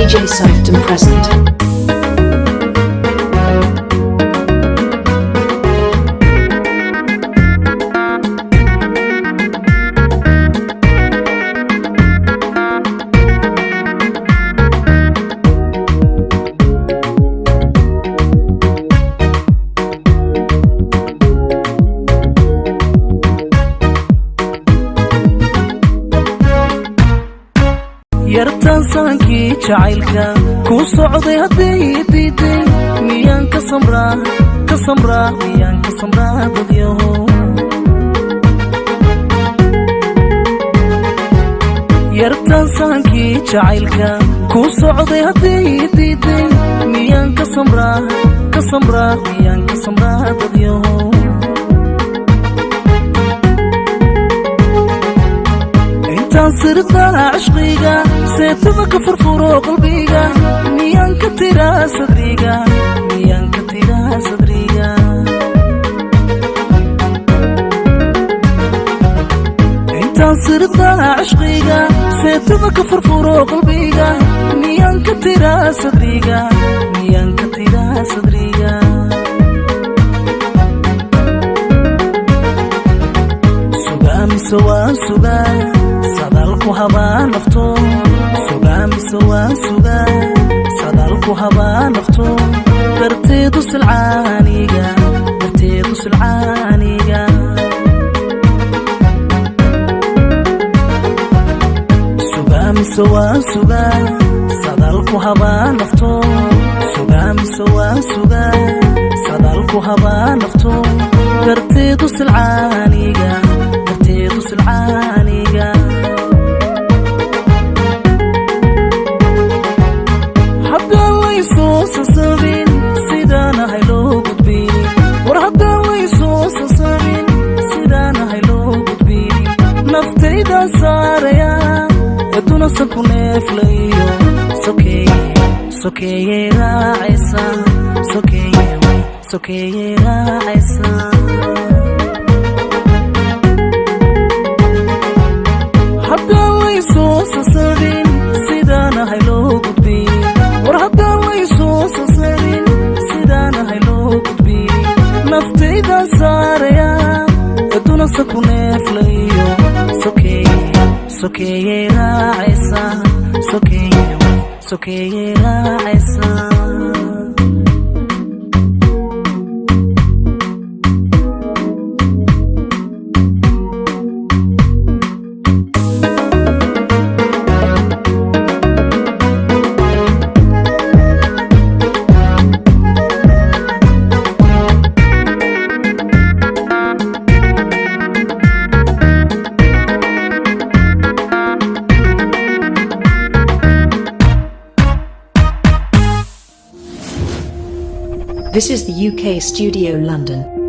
DJ Softon present. yartaansankii jacaylka ku socday hadday diiday miyaan ka samraa miyaan ka samraa dadyahow yartaansaankii jacaylka ku socday hadday diiday miyaan ka samraa miyaan ka samraa dadyahow sirdaa cishqiga seetaba ka furfuro qalbiga miyaan ka tiraa sadriga intaan sirdaa cishqiga seetaba ka furfuro qalbiga miyaan ka tiraa sadriga sugaa mise waan sugaa sadalku habaa nafto sugaa mise waan sugaa sadalku habaa nafto darteedu silcaaniga sugaa mise waan sugaa sadalku habaa nafto sugaa mise waan sugaa sadalku habaa nafto darteedu silcaaniga haddaan laysoo sasabin sidaanahay loo gudbin war haddaan laysoo sasabin sidaanahay loo gudbin naftaydan saaraya aduna sanku neeflayo sokeeye raacaysa haddaan laysoo sasabin sidaanahay loo gudbin war haddaan laysoo sasabin sidaanahay loo gudbin naftaydan saaraya aduna sanku neeflayo sokeeye raacaysa This is the UK Studio London.